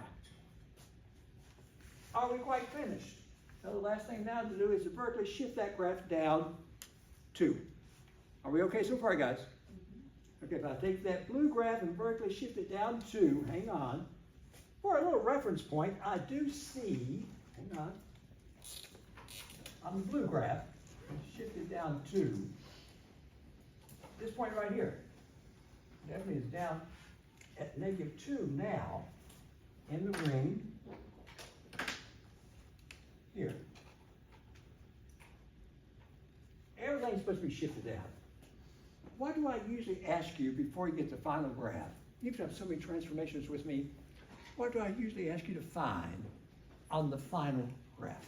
are we quite finished? Now the last thing now to do is to vertically shift that graph down 2. Are we okay so far, guys? Okay, if I take that blue graph and vertically shift it down 2, hang on. For a little reference point, I do see, hang on the blue graph, shift it down 2, this point right here, definitely is down at -2 now, in the ring, here. Everything's supposed to be shifted down. What do I usually ask you before you get the final graph? You've done so many transformations with me. What do I usually ask you to find on the final graph?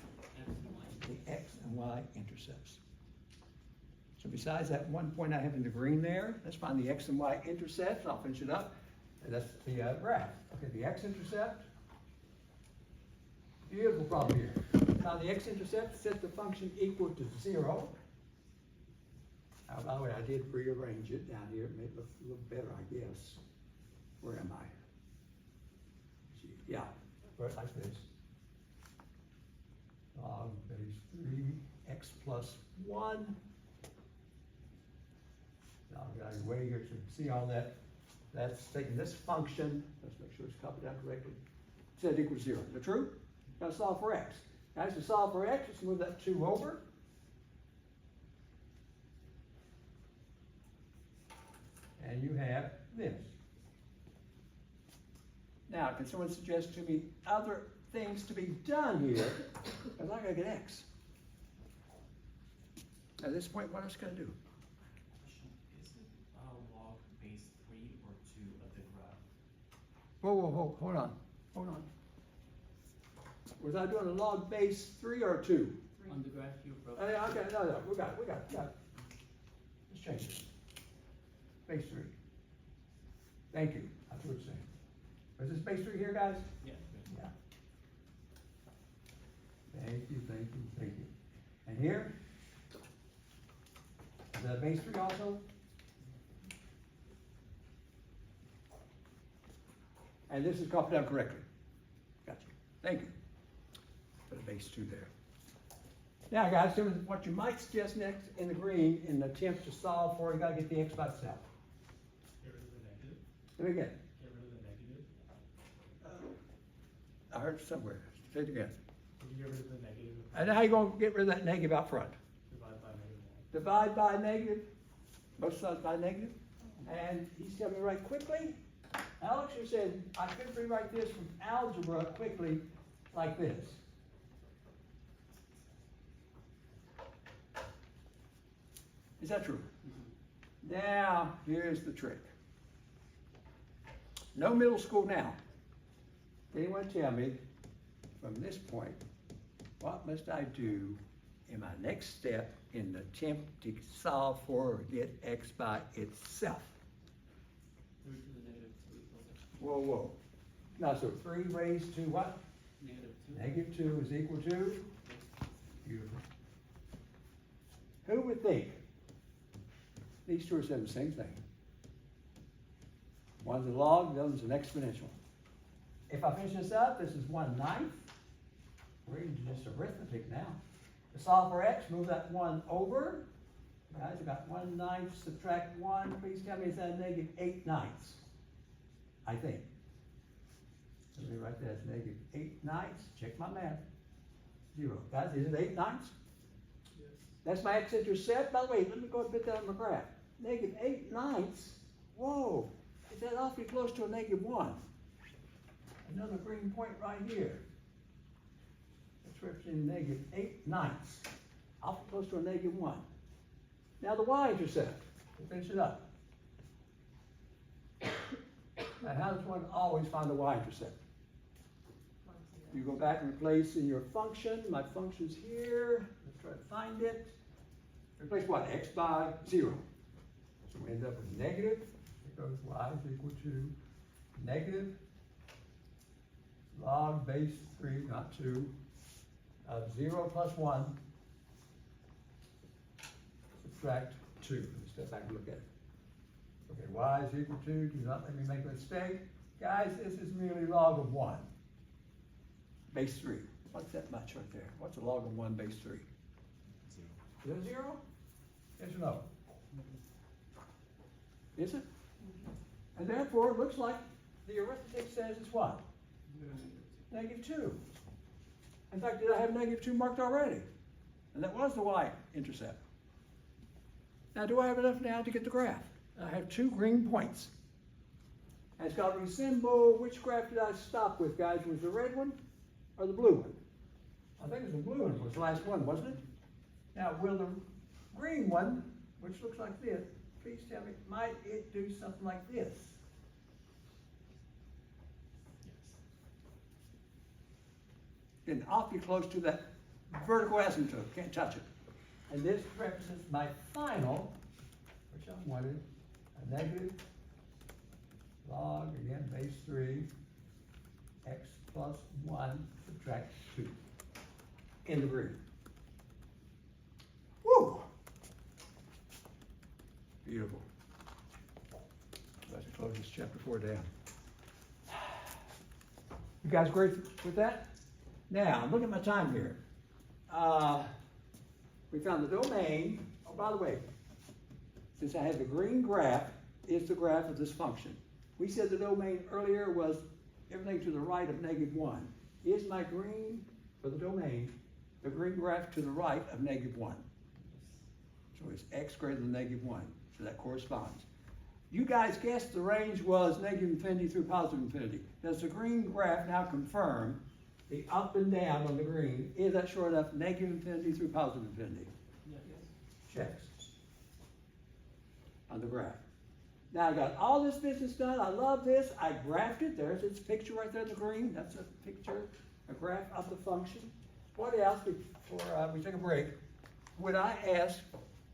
The x and y intercepts. So besides that one point I have in the green there, let's find the x and y intercepts. I'll finish it up. And that's the graph. Okay, the x-intercept. Beautiful problem here. Now the x-intercept, set the function equal to 0. By the way, I did rearrange it down here. It made it look a little better, I guess. Where am I? Yeah, right like this. Log base 3 x plus 1. Now I've got a way here to see all that. That's taking this function, let's make sure it's copied out correctly, z equals 0. Is that true? Gotta solve for x. Guys, to solve for x, let's move that 2 over. And you have this. Now, can someone suggest to me other things to be done here? Because I gotta get x. At this point, what else can I do? Question, is it log base 3 or 2 of the graph? Whoa, hold on. Was I doing a log base 3 or 2? On the graph you wrote. Okay, no, we got it. Let's change it. Base 3. Thank you, that's what it's saying. Is this base 3 here, guys? Yeah. Yeah. Thank you. And here? Is that base 3 also? And this is copied down correctly. Gotcha. Thank you. Put a base 2 there. Now, guys, what you might suggest next in the green, in the attempt to solve for, you gotta get the x by itself. Get rid of the negative. Let me again. Get rid of the negative. I heard it somewhere. Say it again. Can you get rid of the negative? And how you gonna get rid of that negative out front? Divide by -1. Divide by negative, both sides by negative. And he's telling me to write quickly. Alex, you said I could rewrite this from algebra quickly like this. Is that true? Now, here's the trick. No middle school now. Anyone tell me, from this point, what must I do in my next step in the attempt to solve for or get x by itself? Root to the -2 equals x. Whoa. Now, so 3 raised to what? -2. -2 is equal to? Beautiful. Who would think these two are saying the same thing? One's a log, the other's an exponential. If I finish this up, this is 1/9. We're into just arithmetic now. To solve for x, move that 1 over. Guys, I got 1/9, subtract 1. Please tell me is that -8/9? I think. Let me write that as -8/9. Check my math. 0. Guys, is it 8/9? Yes. That's my x-intercept. By the way, let me go and put that on my graph. -8/9. Whoa, is that awfully close to a -1? Another green point right here. That's representing -8/9. Awfully close to a -1. Now the y-intercept. We'll finish it up. Now how does one always find the y-intercept? You go back and replace in your function. My function's here. Let's try to find it. Replace what? X by 0. So we end up with negative. It goes y is equal to negative log base 3, not 2, of 0 plus 1, subtract 2. Let's step back and look at it. Okay, y is equal to, do not let me make a mistake. Guys, this is merely log of 1. Base 3. What's that much right there? What's a log of 1 base 3? 0. Is it 0? Yes or no? Is it? And therefore, it looks like the arithmetic says it's what? -2. In fact, did I have -2 marked already? And that was the y-intercept. Now, do I have enough now to get the graph? I have 2 green points. And it's got to resemble, which graph did I stop with, guys? Was the red one or the blue one? I think it was the blue one was the last one, wasn't it? Now, will the green one, which looks like this, please tell me, might it do something like this? Yes. Getting awfully close to that vertical asymptote, can't touch it. And this represents my final, which I wanted, a negative log, again, base 3, x plus 1, subtract 2, in the green. Woo! Beautiful. Let's close this chapter 4 down. You guys agree with that? Now, look at my time here. We found the domain. Oh, by the way, since I had the green graph, is the graph of this function. We said the domain earlier was everything to the right of -1. Is my green, for the domain, the green graph to the right of -1? So it's x greater than -1, so that corresponds. You guys guessed the range was -infinity through +infinity. Does the green graph now confirm the up and down on the green? Is that short enough, -infinity through +infinity? Yes. Checks on the graph. Now I got all this business done. I love this. I graphed it. There's its picture right there in the green. That's a picture, a graph of the function. What else before we take a break would I ask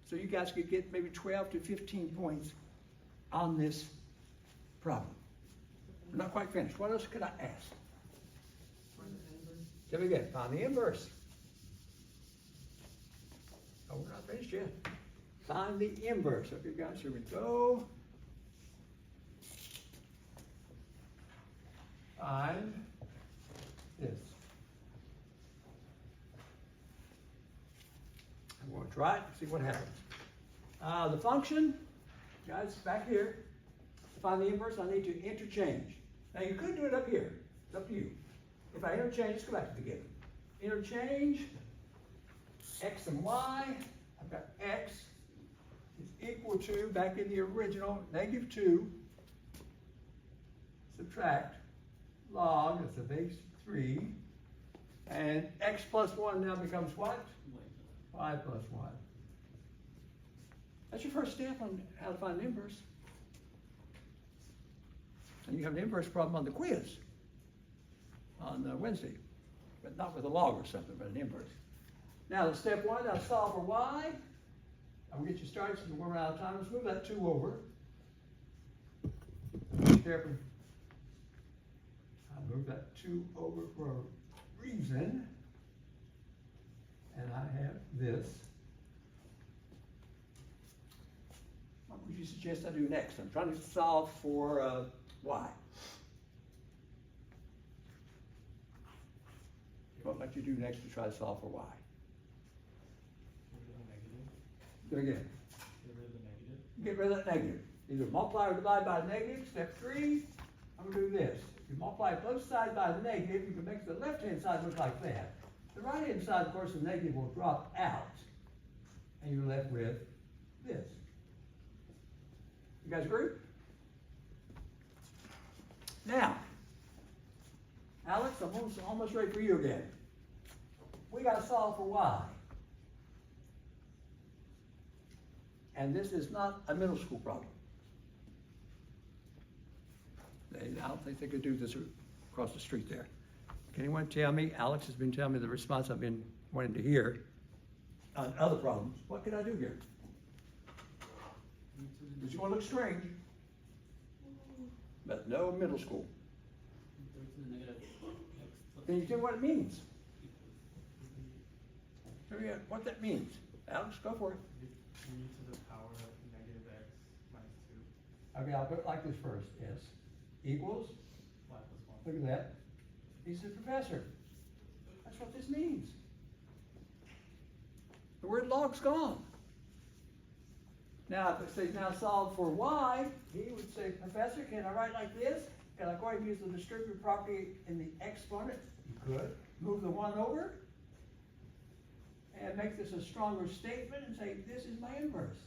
so you guys could get maybe 12 to 15 points on this problem? We're not quite finished. What else could I ask? Tell me again. Find the inverse. Oh, we're not finished yet. Find the inverse. Okay, guys, here we go. Find this. I'm going to try it and see what happens. The function, guys, back here, to find the inverse, I need to interchange. Now, you could do it up here. It's up to you. If I interchange, let's go back to the beginning. Interchange x and y. I've got x is equal to, back in the original, -2. Subtract log, that's a base 3. And x plus 1 now becomes what? Y plus 1. That's your first step on how to find an inverse. And you have an inverse problem on the quiz on Wednesday, but not with a log or something, but an inverse. Now, step 1, now solve for y. I will get you started since we're running out of time. Let's move that 2 over. Careful. I'll move that 2 over for a reason. And I have this. What would you suggest I do next? I'm trying to solve for y. What might you do next to try to solve for y? Get rid of the negative. Do again. Get rid of the negative. Get rid of that negative. Either multiply or divide by a negative. Step 3, I'm going to do this. If you multiply both sides by the negative, you can make the left-hand side look like that. The right-hand side, of course, the negative will drop out, and you're left with this. You guys agree? Now, Alex, I'm almost ready for you again. We got to solve for y. And this is not a middle school problem. I don't think they could do this across the street there. Can anyone tell me? Alex has been telling me the response I've been wanting to hear on other problems. What can I do here? It's going to look strange, but no middle school. Can you tell me what it means? Tell me what that means. Alex, go for it. 3 to the power of -x minus 2. Okay, I'll put it like this first. S equals, Y plus 1. look at that. He said, Professor, that's what this means. The word log's gone. Now, if it says now solve for y, he would say, Professor, can I write like this? Can I go ahead and use the distributive property in the exponent? You could. Move the 1 over and make this a stronger statement and say, this is my inverse.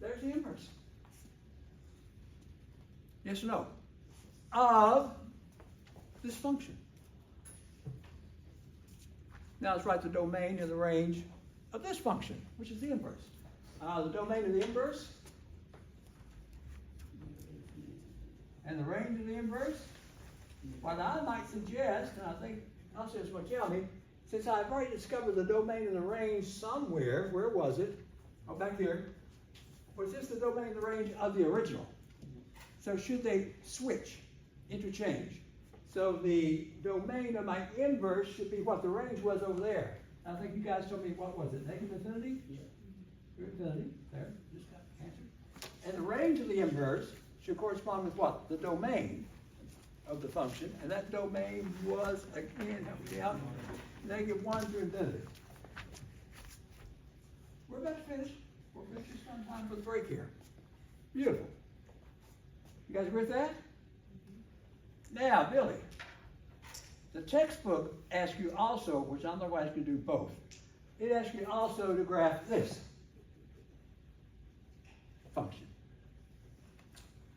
There's the inverse. Yes or no? Of this function. Now let's write the domain in the range of this function, which is the inverse. The domain of the inverse and the range of the inverse. What I might suggest, and I think Elsa's going to tell me, since I've already discovered the domain and the range somewhere, where was it? Oh, back here. Was this the domain and the range of the original? So should they switch, interchange? So the domain of my inverse should be what the range was over there. I think you guys told me, what was it, negative infinity? Yeah. Infinity, there, just got the answer. And the range of the inverse should correspond with what? The domain of the function, and that domain was, again, help me out, -1 to infinity. We're about to finish. We'll finish just on time for the break here. Beautiful. You guys agree with that? Now, Billy, the textbook asks you also, which I'm not going to ask you to do both, it asks you also to graph this function.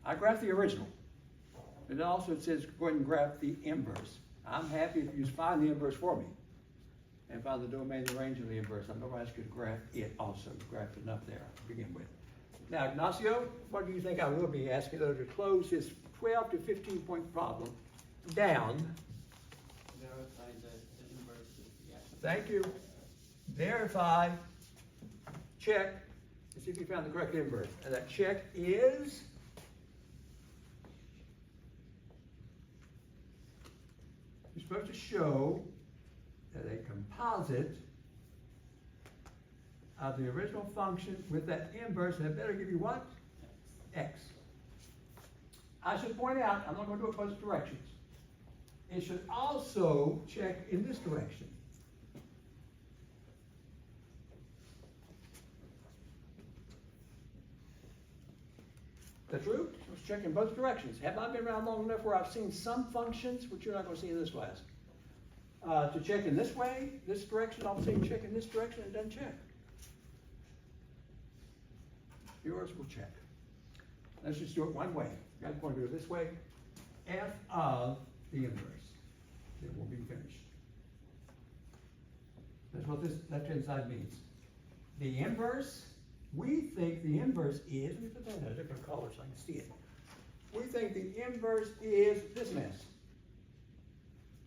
I graphed the original. It also says go ahead and graph the inverse. I'm happy if you find the inverse for me and find the domain and the range of the inverse. I'm not going to ask you to graph it also. You graphed enough there to begin with. Now, Ignacio, what do you think I will be asking though to close his 12 to 15 point problem down? Verify that the inverse is the actual. Thank you. Verify, check, and see if you found the correct inverse. And that check is you're supposed to show that a composite of the original function with that inverse, and it better give you what? X. I should point out, I'm not going to do it both directions. It should also check in this direction. That's true? Let's check in both directions. Have I been around long enough where I've seen some functions, which you're not going to see in this class, to check in this way, this direction, I'll say check in this direction, it doesn't check. Yours will check. Let's just do it one way. You guys want to do it this way? F of the inverse. It will be finished. That's what this left-hand side means. The inverse, we think the inverse is, let me put that in a different color so I can see it. We think the inverse is this mess.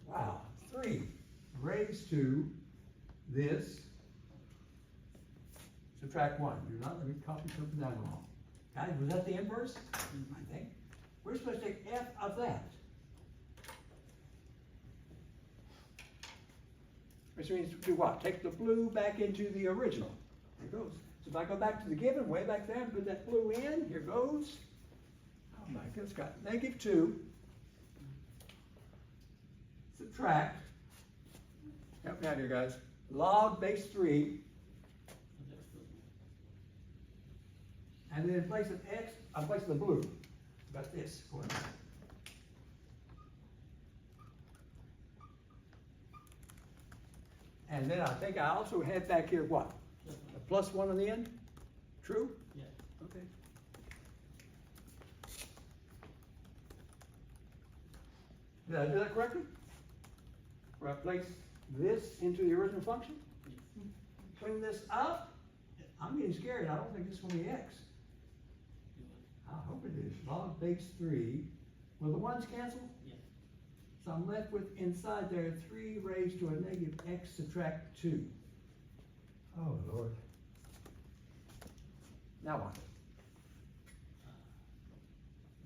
Wow, 3 raised to this, subtract 1. Do not let me copy something down wrong. Guys, was that the inverse? I think. We're supposed to take f of that. Which means do what? Take the blue back into the original. Here it goes. So if I go back to the given, way back there, and put that blue in, here goes. Oh my goodness, got -2. Subtract. Help me out here, guys. Log base 3. And then in place of x, I'm placing the blue. Got this going on. And then I think I also had back here what? A +1 on the end? True? Yeah. Okay. Did I do that correctly? Where I place this into the original function? Clean this up? I'm getting scared. I don't think this is going to be x. I hope it is. Log base 3. Will the ones cancel? Yeah. So I'm left with inside there 3 raised to a -x subtract 2. Oh Lord. Now what?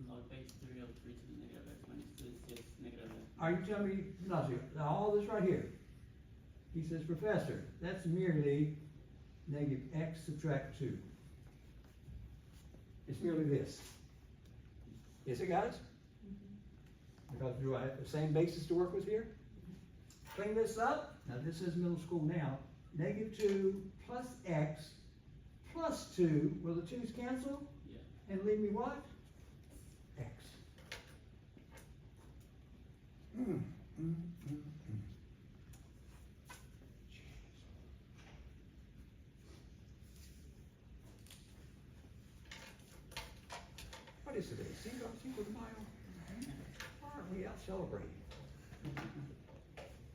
Log base 3 of 3 to the negative x minus 2 is just negative x. Are you telling me, Ignacio, now all this right here? He says, Professor, that's merely -x subtract 2. It's merely this. Is it, guys? Because do I have the same basis to work with here? Clean this up. Now this is middle school now. -2 plus x plus 2. Will the 2's cancel? Yeah. And leave me what? X. What is today? Cinco de Mayo? Why aren't we out celebrating?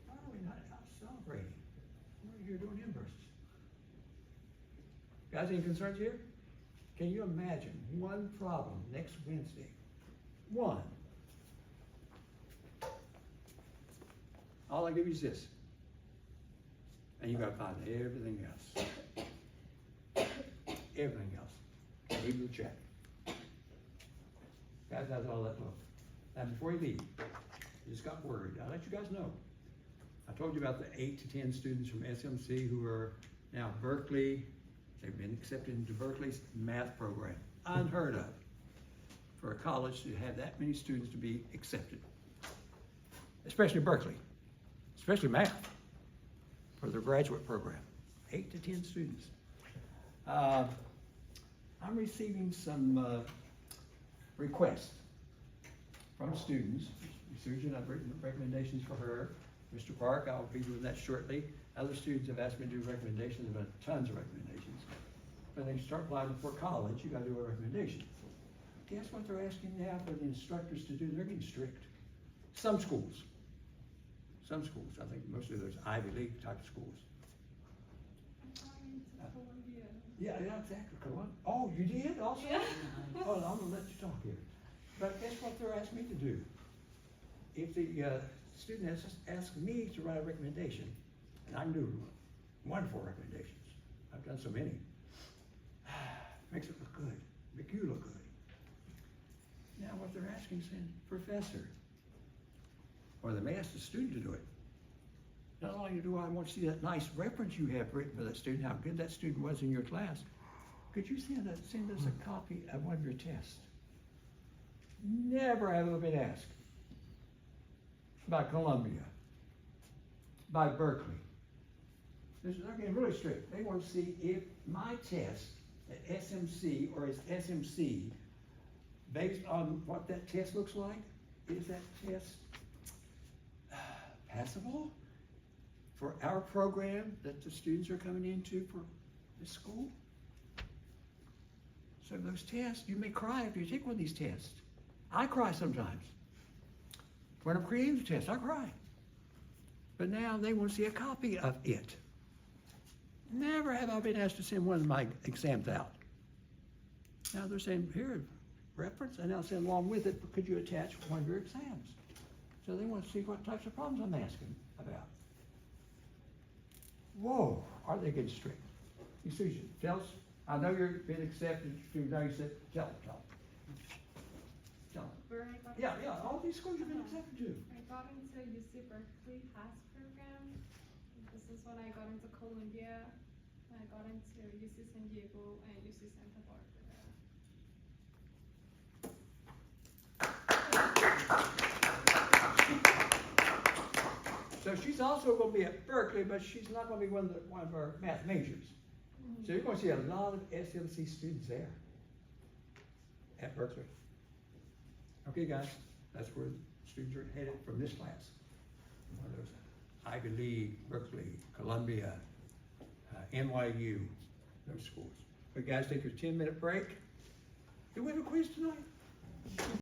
Why are we not out celebrating? We're here doing inverses. Guys, any concerns here? Can you imagine one problem next Wednesday? One. All I give you is this. And you gotta find everything else. Everything else. Even the check. Guys, how's all that look? Now, before you leave, you just got worried. I'll let you guys know. I told you about the 8 to 10 students from SMC who are now Berkeley. They've been accepted into Berkeley's math program. Unheard of for a college to have that many students to be accepted. Especially Berkeley. Especially math for their graduate program. 8 to 10 students. I'm receiving some requests from students. Susan, I've written recommendations for her. Mr. Park, I'll be doing that shortly. Other students have asked me to do recommendations, I've done tons of recommendations. When they start applying before college, you gotta do a recommendation. Guess what they're asking now for the instructors to do? They're getting strict. Some schools. Some schools, I think mostly those Ivy League type of schools. Yeah, exactly. Oh, you did also? Yeah. Oh, I'm gonna let you talk here. But guess what they're asking me to do? If the student has asked me to write a recommendation, and I can do wonderful recommendations. I've done so many. Makes it look good, make you look good. Now what they're asking is saying, professor, or they may ask the student to do it. Not only do I want to see that nice reference you have written for that student, how good that student was in your class, could you send us a copy of one of your tests? Never have I been asked by Columbia, by Berkeley. They're getting really strict. They want to see if my test, the SMC or is SMC, based on what that test looks like, is that test passable for our program that the students are coming into for this school? So those tests, you may cry after you take one of these tests. I cry sometimes. When I'm creating the test, I cry. But now they want to see a copy of it. Never have I been asked to send one of my exams out. Now they're saying, here, reference, and I'll send along with it, could you attach one of your exams? So they want to see what types of problems I'm asking about. Whoa, are they getting strict? You Susan, tell us, I know you're being accepted, now you said, tell them. Where I got Yeah, all these schools you've been accepted to. I got into UC Berkeley PASS program. This is when I got into Columbia. I got into UC San Diego and UC Santa Barbara. So she's also going to be at Berkeley, but she's not going to be one of our math majors. So you're going to see a lot of SMC students there at Berkeley. Okay, guys, that's where students are headed from this class. One of those Ivy League, Berkeley, Columbia, NYU, those schools. But guys, take your 10-minute break. Do we have a quiz tonight?